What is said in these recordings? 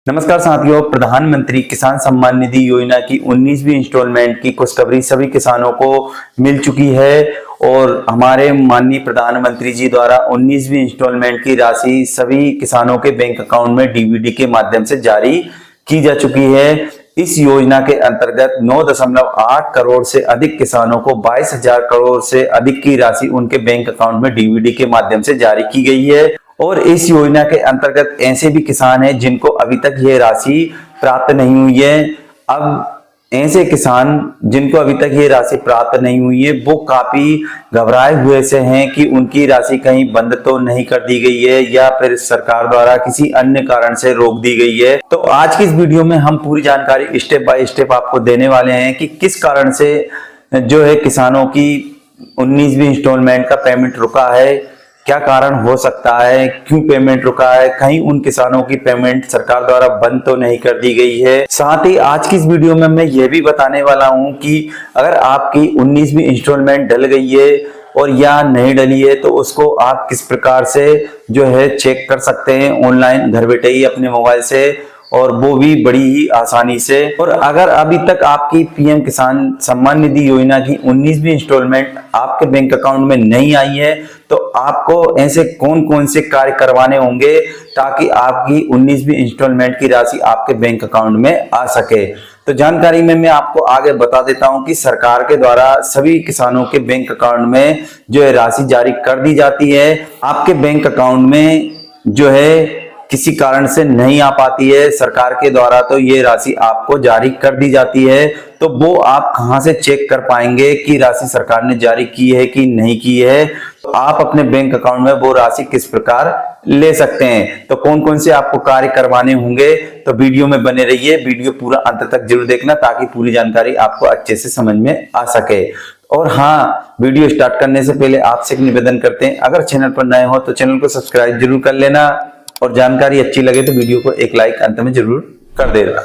नमस्कार साथियों, प्रधानमंत्री किसान सम्मान निधि योजना की 19वीं इंस्टॉलमेंट की खुशखबरी सभी किसानों को मिल चुकी है और हमारे माननीय प्रधानमंत्री जी द्वारा 19वीं इंस्टॉलमेंट की राशि सभी किसानों के बैंक अकाउंट में डीबीटी के माध्यम से जारी की जा चुकी है। इस योजना के अंतर्गत 9.8 करोड़ से अधिक किसानों को 22,000 करोड़ से अधिक की राशि उनके बैंक अकाउंट में डीबीटी के माध्यम से जारी की गई है। और इस योजना के अंतर्गत ऐसे भी किसान हैं जिनको अभी तक ये राशि प्राप्त नहीं हुई है। अब ऐसे किसान जिनको अभी तक ये राशि प्राप्त नहीं हुई है वो काफी घबराए हुए से हैं कि उनकी राशि कहीं बंद तो नहीं कर दी गई है या फिर सरकार द्वारा किसी अन्य कारण से रोक दी गई है। तो आज की इस वीडियो में हम पूरी जानकारी स्टेप बाय स्टेप आपको देने वाले हैं कि किस कारण से जो है किसानों की 19वीं इंस्टॉलमेंट का पेमेंट रुका है, क्या कारण हो सकता है, क्यों पेमेंट रुका है, कहीं उन किसानों की पेमेंट सरकार द्वारा बंद तो नहीं कर दी गई है। साथ ही आज की इस वीडियो में मैं ये भी बताने वाला हूं कि अगर आपकी 19वीं इंस्टॉलमेंट डल गई है और या नहीं डली है तो उसको आप किस प्रकार से जो है चेक कर सकते हैं ऑनलाइन घर बैठे ही अपने मोबाइल से, और वो भी बड़ी ही आसानी से। और अगर अभी तक आपकी पीएम किसान सम्मान निधि योजना की 19वीं इंस्टॉलमेंट आपके बैंक अकाउंट में नहीं आई है तो आपको ऐसे कौन कौन से कार्य करवाने होंगे ताकि आपकी 19वीं इंस्टॉलमेंट की राशि आपके बैंक अकाउंट में आ सके। तो जानकारी में मैं आपको आगे बता देता हूं कि सरकार के द्वारा सभी किसानों के बैंक अकाउंट में जो है राशि जारी कर दी जाती है। आपके बैंक अकाउंट में जो है किसी कारण से नहीं आ पाती है सरकार के द्वारा तो ये राशि आपको जारी कर दी जाती है। तो वो आप कहां से चेक कर पाएंगे कि राशि सरकार ने जारी की है कि नहीं की है, तो आप अपने बैंक अकाउंट में वो राशि किस प्रकार ले सकते हैं, तो कौन कौन से आपको कार्य करवाने होंगे। तो वीडियो में बने रहिए, वीडियो पूरा अंत तक जरूर देखना ताकि पूरी जानकारी आपको अच्छे से समझ में आ सके। और हाँ, वीडियो स्टार्ट करने से पहले आपसे एक निवेदन करते हैं, अगर चैनल पर नए हो तो चैनल को सब्सक्राइब जरूर कर लेना और जानकारी अच्छी लगे तो वीडियो को एक लाइक अंत में जरूर कर देना।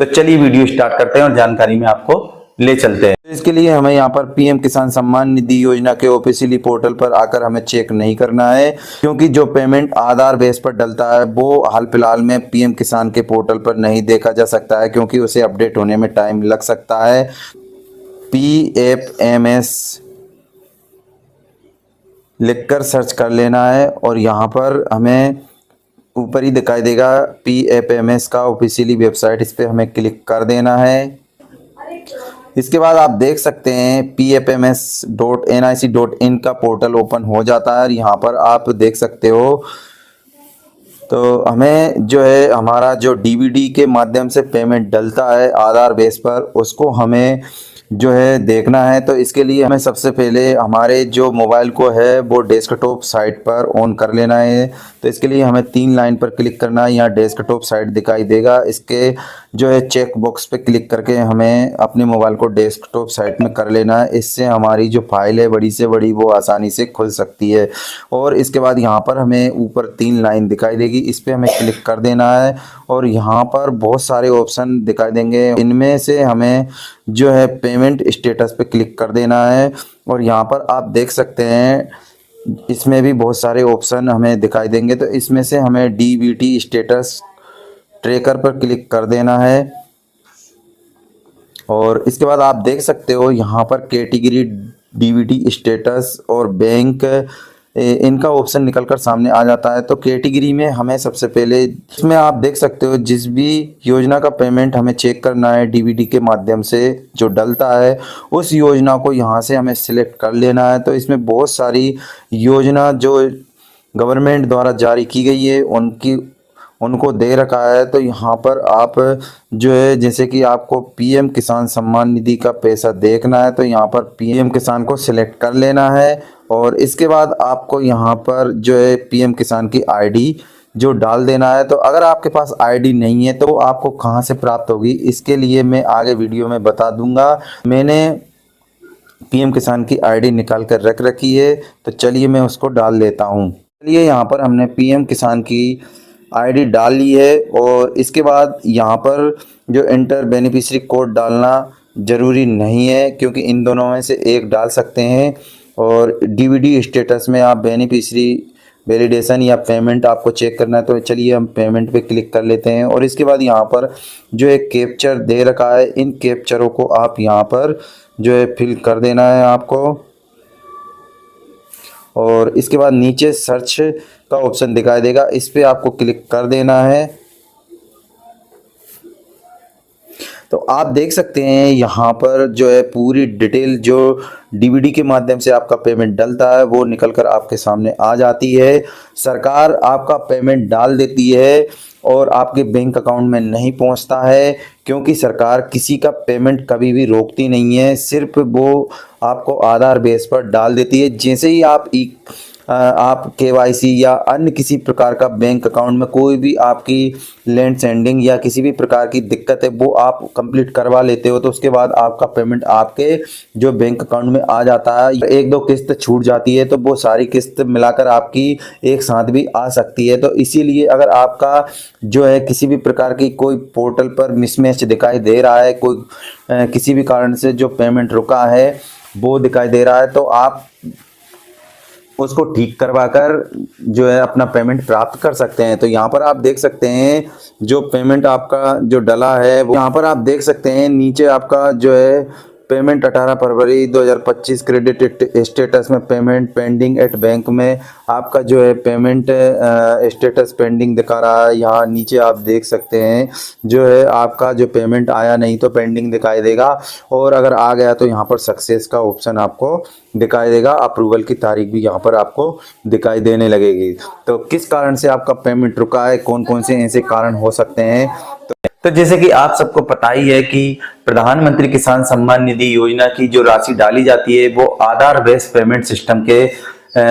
तो चलिए वीडियो स्टार्ट करते हैं और जानकारी में आपको ले चलते हैं। इसके लिए हमें यहाँ पर पीएम किसान सम्मान निधि योजना के ऑफिशियली पोर्टल पर आकर हमें चेक नहीं करना है, क्योंकि जो पेमेंट आधार बेस पर डलता है वो हाल फिलहाल में पीएम किसान के पोर्टल पर नहीं देखा जा सकता है, क्योंकि उसे अपडेट होने में टाइम लग सकता है। PFMS लिखकर सर्च कर लेना है और यहाँ पर हमें ऊपर ही दिखाई देगा PFMS का ऑफिशियली वेबसाइट, इस पर हमें क्लिक कर देना है। इसके बाद आप देख सकते हैं pfms.nic.in का पोर्टल ओपन हो जाता है। यहाँ पर आप देख सकते हो तो हमें जो है हमारा जो डीबीटी के माध्यम से पेमेंट डलता है आधार बेस पर उसको हमें जो है देखना है। तो इसके लिए हमें सबसे पहले हमारे जो मोबाइल को है वो डेस्कटॉप साइट पर ऑन कर लेना है। तो इसके लिए हमें 3 लाइन पर क्लिक करना है, यहाँ डेस्कटॉप साइट दिखाई देगा, इसके जो है चेक बॉक्स पे क्लिक करके हमें अपने मोबाइल को डेस्कटॉप साइट में कर लेना है। इससे हमारी जो फाइल है बड़ी से बड़ी वो आसानी से खुल सकती है। और इसके बाद यहाँ पर हमें ऊपर 3 लाइन दिखाई देगी, इस पर हमें क्लिक कर देना है और यहाँ पर बहुत सारे ऑप्शन दिखाई देंगे, इनमें से हमें जो है पेमेंट स्टेटस पे क्लिक कर देना है। और यहाँ पर आप देख सकते हैं इसमें भी बहुत सारे ऑप्शन हमें दिखाई देंगे, तो इसमें से हमें डीबीटी स्टेटस ट्रैकर पर क्लिक कर देना है। और इसके बाद आप देख सकते हो यहाँ पर कैटेगरी डीबीटी स्टेटस और बैंक इनका ऑप्शन निकलकर सामने आ जाता है। तो कैटेगरी में हमें सबसे पहले इसमें आप देख सकते हो जिस भी योजना का पेमेंट हमें चेक करना है डीबीटी के माध्यम से जो डलता है उस योजना को यहाँ से हमें सिलेक्ट कर लेना है। तो इसमें बहुत सारी योजना जो गवर्नमेंट द्वारा जारी की गई है उनको दे रखा है। तो यहाँ पर आप जो है जैसे कि आपको पीएम किसान सम्मान निधि का पैसा देखना है तो यहाँ पर पीएम किसान को सिलेक्ट कर लेना है। और इसके बाद आपको यहाँ पर जो है पीएम किसान की आईडी जो डाल देना है। तो अगर आपके पास आईडी नहीं है तो आपको कहाँ से प्राप्त होगी, इसके लिए मैं आगे वीडियो में बता दूंगा। मैंने पीएम किसान की आईडी निकाल कर रख रखी है, तो चलिए मैं उसको डाल देता हूँ। चलिए यहाँ पर हमने पीएम किसान की आईडी डाल ली है और इसके बाद यहाँ पर जो एंटर बेनिफिशियरी कोड डालना ज़रूरी नहीं है, क्योंकि इन दोनों में से एक डाल सकते हैं। और डीबीटी स्टेटस में आप बेनिफिशियरी वैलिडेशन या पेमेंट आपको चेक करना है तो चलिए हम पेमेंट पे क्लिक कर लेते हैं। और इसके बाद यहाँ पर जो एक कैप्चर दे रखा है, इन कैप्चरों को आप यहाँ पर जो है फिल कर देना है आपको। और इसके बाद नीचे सर्च का ऑप्शन दिखाई देगा, इस पे आपको क्लिक कर देना है। तो आप देख सकते हैं यहाँ पर जो है पूरी डिटेल जो डीबीडी के माध्यम से आपका पेमेंट डलता है वो निकल कर आपके सामने आ जाती है। सरकार आपका पेमेंट डाल देती है और आपके बैंक अकाउंट में नहीं पहुंचता है, क्योंकि सरकार किसी का पेमेंट कभी भी रोकती नहीं है, सिर्फ वो आपको आधार बेस पर डाल देती है। जैसे ही आप केवाईसी या अन्य किसी प्रकार का बैंक अकाउंट में कोई भी आपकी लैंड सेंडिंग या किसी भी प्रकार की दिक्कत है वो आप कंप्लीट करवा लेते हो, तो उसके बाद आपका पेमेंट आपके जो बैंक अकाउंट में आ जाता है। एक दो किस्त छूट जाती है तो वो सारी किस्त मिलाकर आपकी एक साथ भी आ सकती है। तो इसीलिए अगर आपका जो है किसी भी प्रकार की कोई पोर्टल पर मिसमैच दिखाई दे रहा है, कोई किसी भी कारण से जो पेमेंट रुका है वो दिखाई दे रहा है, तो आप उसको ठीक करवाकर जो है अपना पेमेंट प्राप्त कर सकते हैं। तो यहाँ पर आप देख सकते हैं जो पेमेंट आपका जो डला है वो यहाँ पर आप देख सकते हैं। नीचे आपका जो है पेमेंट 18 फरवरी 2025 क्रेडिट स्टेटस में पेमेंट पेंडिंग एट बैंक में आपका जो है पेमेंट स्टेटस पेंडिंग दिखा रहा है। यहाँ नीचे आप देख सकते हैं जो है आपका जो पेमेंट आया नहीं तो पेंडिंग दिखाई देगा, और अगर आ गया तो यहाँ पर सक्सेस का ऑप्शन आपको दिखाई देगा। अप्रूवल की तारीख भी यहाँ पर आपको दिखाई देने लगेगी। तो किस कारण से आपका पेमेंट रुका है, कौन कौन से ऐसे कारण हो सकते हैं, तो जैसे कि आप सबको पता ही है कि प्रधानमंत्री किसान सम्मान निधि योजना की जो राशि डाली जाती है वो आधार बेस्ड पेमेंट सिस्टम के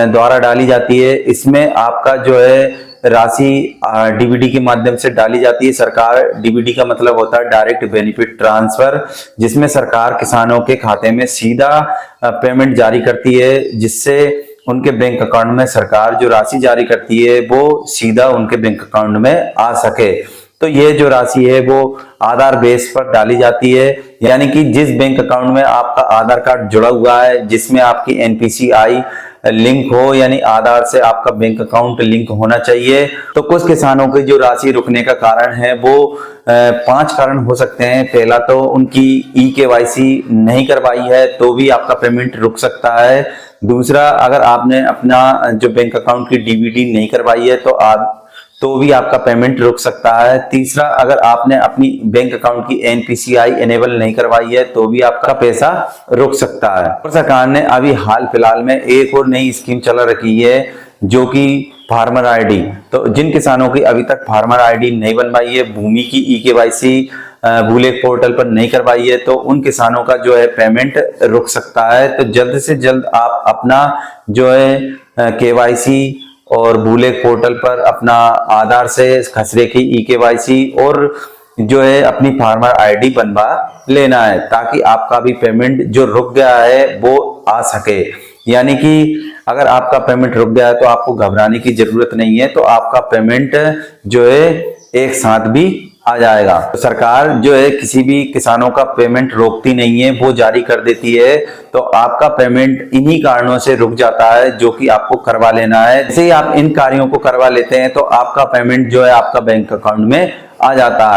द्वारा डाली जाती है। इसमें आपका जो है राशि डीबीडी के माध्यम से डाली जाती है। सरकार, डीबीडी का मतलब होता है डायरेक्ट बेनिफिट ट्रांसफर, जिसमें सरकार किसानों के खाते में सीधा पेमेंट जारी करती है, जिससे उनके बैंक अकाउंट में सरकार जो राशि जारी करती है वो सीधा उनके बैंक अकाउंट में आ सके। तो ये जो राशि है वो आधार बेस पर डाली जाती है, यानी कि जिस बैंक अकाउंट में आपका आधार कार्ड जुड़ा हुआ है, जिसमें आपकी एनपीसीआई लिंक हो, यानी आधार से आपका बैंक अकाउंट लिंक होना चाहिए। तो कुछ किसानों की जो राशि रुकने का कारण है वो 5 कारण हो सकते हैं। पहला तो उनकी ई-केवाईसी नहीं करवाई है तो भी आपका पेमेंट रुक सकता है। दूसरा, अगर आपने अपना जो बैंक अकाउंट की डीबीडी नहीं करवाई है तो भी आपका पेमेंट रुक सकता है। तीसरा, अगर आपने अपनी बैंक अकाउंट की एनपीसीआई एनेबल नहीं करवाई है तो भी आपका पैसा रुक सकता है। और सरकार ने अभी हाल फिलहाल में एक और नई स्कीम चला रखी है जो कि फार्मर आईडी। तो जिन किसानों की अभी तक फार्मर आईडी नहीं बनवाई है, भूमि की ई-केवाईसी भूलेख पोर्टल पर नहीं करवाई है, तो उन किसानों का जो है पेमेंट रुक सकता है। तो जल्द से जल्द आप अपना जो है केवाईसी और भूलेख पोर्टल पर अपना आधार से खसरे की ई-केवाईसी और जो है अपनी फार्मर आईडी बनवा लेना है, ताकि आपका भी पेमेंट जो रुक गया है वो आ सके। यानी कि अगर आपका पेमेंट रुक गया है तो आपको घबराने की जरूरत नहीं है, तो आपका पेमेंट जो है एक साथ भी आ जाएगा। तो सरकार जो है किसी भी किसानों का पेमेंट रोकती नहीं है, वो जारी कर देती है। तो आपका पेमेंट इन्हीं कारणों से रुक जाता है जो कि आपको करवा लेना है। जैसे ही आप इन कार्यों को करवा लेते हैं तो आपका पेमेंट जो है आपका बैंक अकाउंट में आ जाता है।